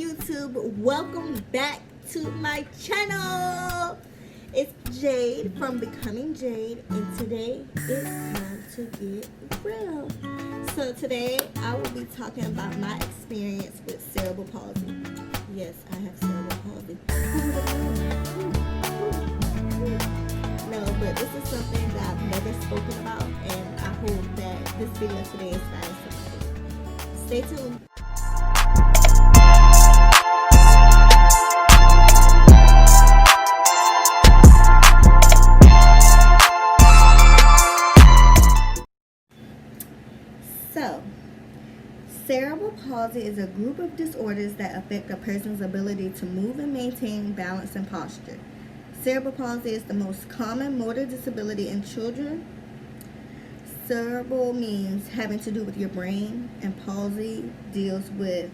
YouTube? Welcome back to my channel. It's Jade from Becoming Jade, and today it's time to get real. So today I will be talking about my experience with cerebral palsy. Yes, I have cerebral palsy. No, but this is something that I've never spoken about, and I hope that this video today inspires somebody. Stay tuned. So, cerebral palsy is a group of disorders that affect a person's ability to move and maintain balance and posture. Cerebral palsy is the most common motor disability in children. Cerebral means having to do with your brain, and palsy deals with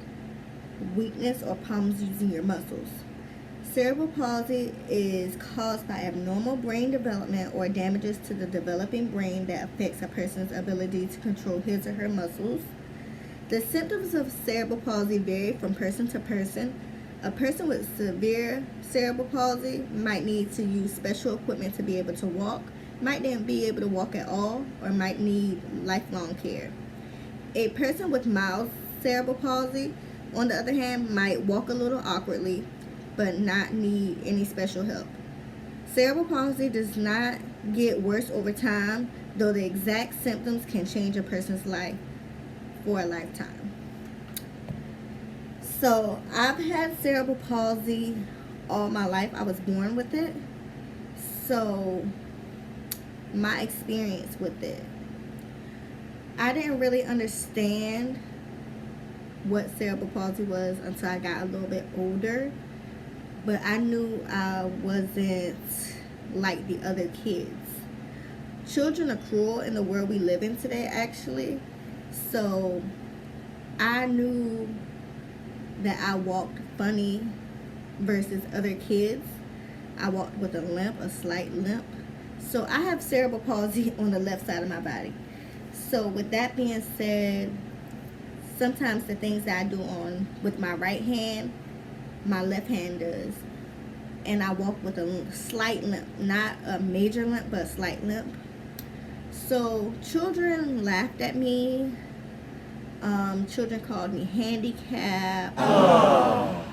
weakness or problems using your muscles. Cerebral palsy is caused by abnormal brain development or damages to the developing brain that affects a person's ability to control his or her muscles. The symptoms of cerebral palsy vary from person to person. A person with severe cerebral palsy might need to use special equipment to be able to walk, might not be able to walk at all, or might need lifelong care. A person with mild cerebral palsy, on the other hand, might walk a little awkwardly, but not need any special help. Cerebral palsy does not get worse over time, though the exact symptoms can change a person's life for a lifetime. So I've had cerebral palsy all my life. I was born with it. So my experience with it, I didn't really understand what cerebral palsy was until I got a little bit older. But I knew I wasn't like the other kids. Children are cruel in the world we live in today, actually. So I knew that I walked funny versus other kids. I walked with a limp, a slight limp. So I have cerebral palsy on the left side of my body. So with that being said, sometimes the things that I do with my right hand, my left hand does. And I walk with a slight limp, not a major limp, but a slight limp. So children laughed at me. Children called me handicapped. Oh.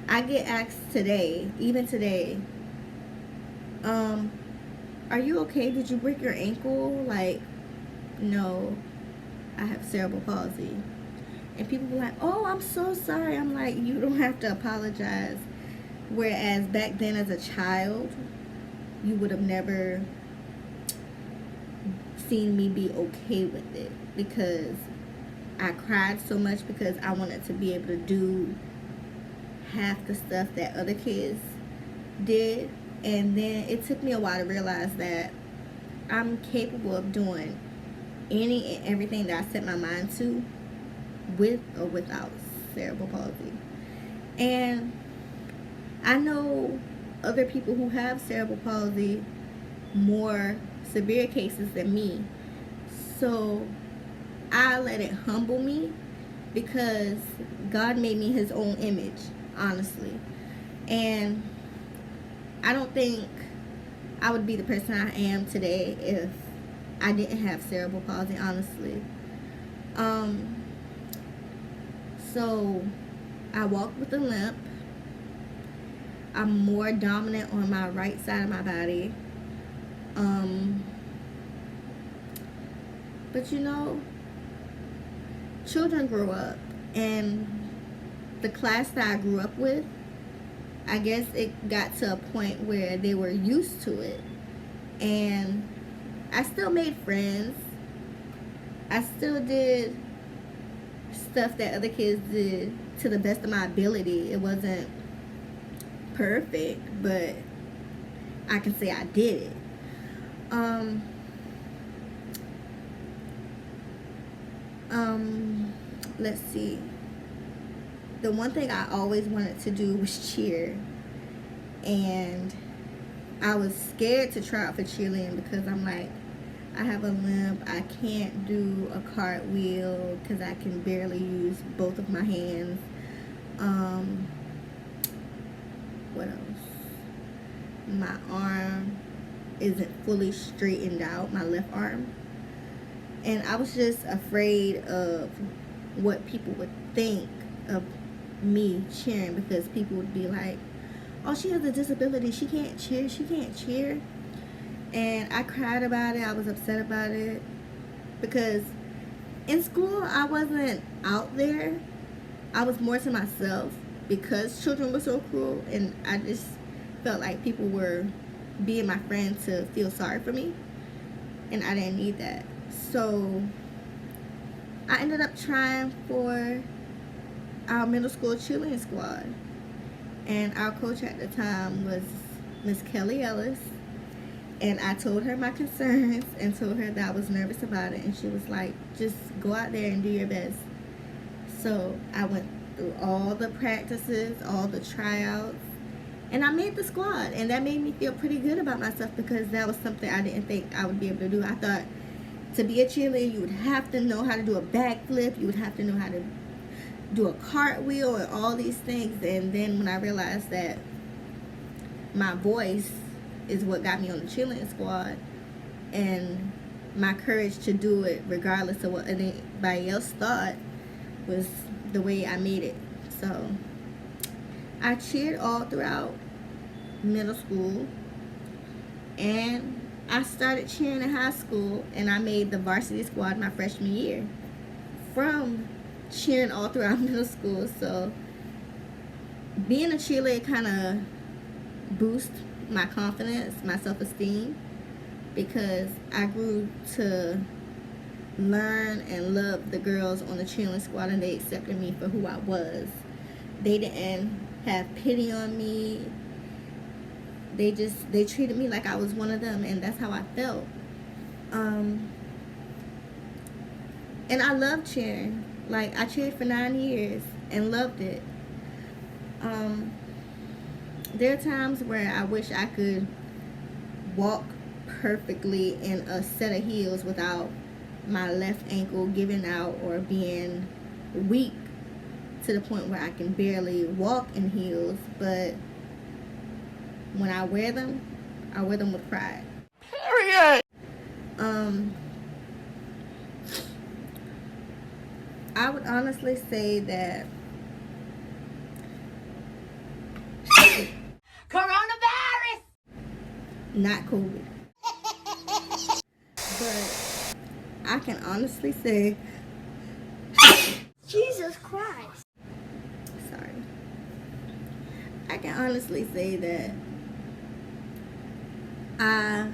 I get asked today, even today, are you okay? Did you break your ankle? Like, no, I have cerebral palsy. And people were like, oh, I'm so sorry. I'm like, you don't have to apologize. Whereas back then as a child, you would have never seen me be okay with it, because I cried so much because I wanted to be able to do half the stuff that other kids did. And then it took me a while to realize that I'm capable of doing any and everything that I set my mind to, with or without cerebral palsy. And I know other people who have cerebral palsy, more severe cases than me. So I let it humble me, because God made me his own image, honestly. And I don't think I would be the person I am today if I didn't have cerebral palsy, honestly. So I walk with a limp. I'm more dominant on my right side of my body. But you know, children grow up, and the class that I grew up with, I guess it got to a point where they were used to it. And I still made friends. I still did stuff that other kids did to the best of my ability. It wasn't perfect, but I can say I did it. Let's see. The one thing I always wanted to do was cheer, and I was scared to try out for cheerleading because I'm like, I have a limp. I can't do a cartwheel because I can barely use both of my hands. Um, what else? My arm isn't fully straightened out, my left arm. And I was just afraid of what people would think of me cheering, because people would be like, oh, she has a disability, she can't cheer. And I cried about it. I was upset about it because in school I wasn't out there. I was more to myself because children were so cruel, and I just felt like people were being my friend to feel sorry for me, and I didn't need that. So I ended up trying for our middle school cheerleading squad, and our coach at the time was Miss Kelly Ellis. And I told her my concerns and told her that I was nervous about it, and she was like, just go out there and do your best. So I went through all the practices, all the tryouts, and I made the squad, and that made me feel pretty good about myself, because that was something I didn't think I would be able to do. I thought to be a cheerleader you would have to know how to do a backflip, you would have to know how to do a cartwheel and all these things. And then when I realized that my voice is what got me on the cheerleading squad, and my courage to do it regardless of what anybody else thought was the way I made it. So I cheered all throughout middle school, and I started cheering in high school, and I made the varsity squad my freshman year from cheering all throughout middle school. So being a cheerleader kind of boosts my confidence, my self-esteem, because I grew to learn and love the girls on the cheerleading squad, and they accepted me for who I was. They didn't have pity on me. They treated me like I was one of them, and that's how I felt. And I love cheering. Like, I cheered for 9 years and loved it. There are times where I wish I could walk perfectly in a set of heels without my left ankle giving out or being weak to the point where I can barely walk in heels. But when I wear them with pride. Period. I would honestly say that coronavirus, not COVID. But I can honestly say, Jesus Christ. Sorry. I can honestly say that I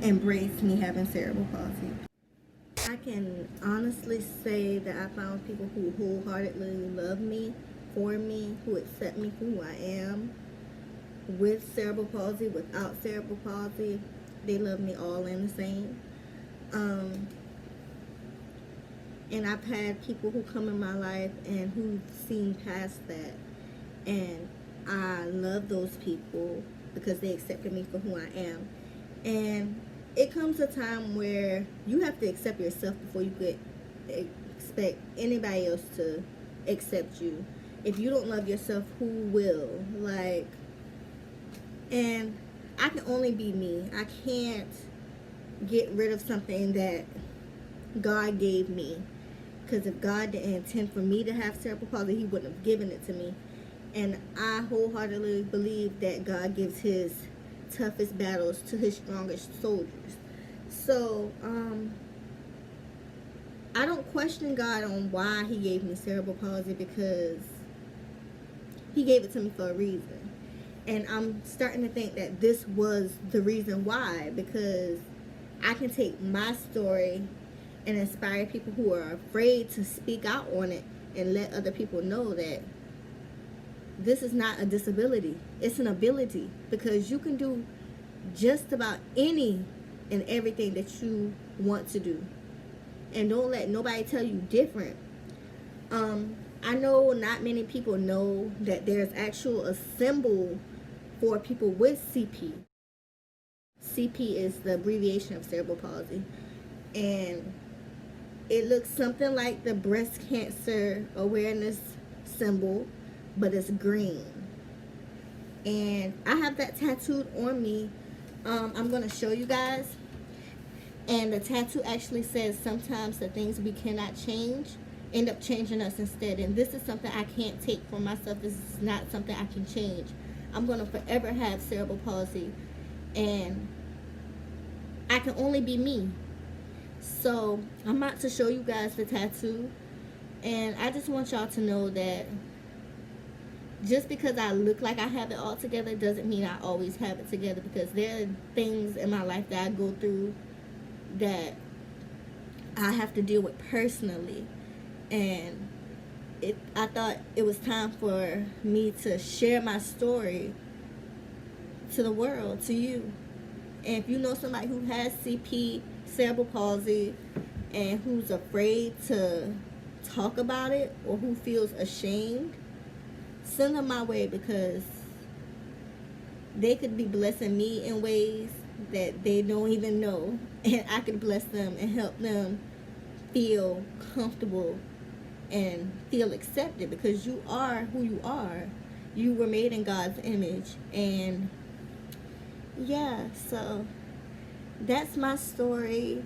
embrace me having cerebral palsy. I can honestly say that I found people who wholeheartedly love me, for me, who accept me for who I am, with cerebral palsy, without cerebral palsy. They love me all in the same. And I've had people who come in my life and who've seen past that, and I love those people because they accepted me for who I am. And it comes a time where you have to accept yourself before you could expect anybody else to accept you. If you don't love yourself, who will? Like, and I can only be me. I can't get rid of something that God gave me, because if God didn't intend for me to have cerebral palsy, he wouldn't have given it to me. And I wholeheartedly believe that God gives his toughest battles to his strongest soldiers. So I don't question God on why he gave me cerebral palsy, because he gave it to me for a reason. And I'm starting to think that this was the reason why, because I can take my story and inspire people who are afraid to speak out on it and let other people know that this is not a disability. It's an ability, because you can do just about any and everything that you want to do. And don't let nobody tell you different. I know not many people know that there's actual a symbol for people with CP. CP is the abbreviation of cerebral palsy. And it looks something like the breast cancer awareness symbol, but it's green. And I have that tattooed on me. I'm going to show you guys. And the tattoo actually says, sometimes the things we cannot change end up changing us instead. And this is something I can't take for myself. This is not something I can change. I'm going to forever have cerebral palsy. And I can only be me. So I'm about to show you guys the tattoo. And I just want y'all to know that just because I look like I have it all together doesn't mean I always have it together, because there are things in my life that I go through that I have to deal with personally. And I thought it was time for me to share my story to the world, to you. And if you know somebody who has CP, cerebral palsy, and who's afraid to talk about it, or who feels ashamed, send them my way, because they could be blessing me in ways that they don't even know, and I could bless them and help them feel comfortable and feel accepted, because you are who you are. You were made in God's image. And yeah, so that's my story.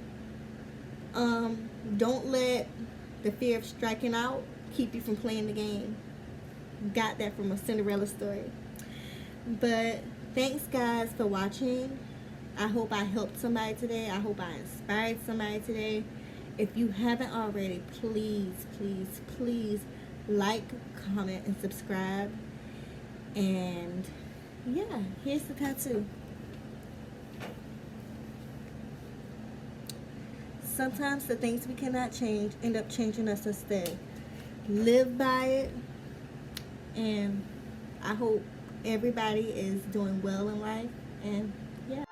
Don't let the fear of striking out keep you from playing the game. Got that from a Cinderella story. But thanks guys for watching. I hope I helped somebody today. I hope I inspired somebody today. If you haven't already, please, please, please like, comment, and subscribe. And yeah, here's the tattoo. Sometimes the things we cannot change end up changing us instead. Live by it. And I hope everybody is doing well in life. And yeah.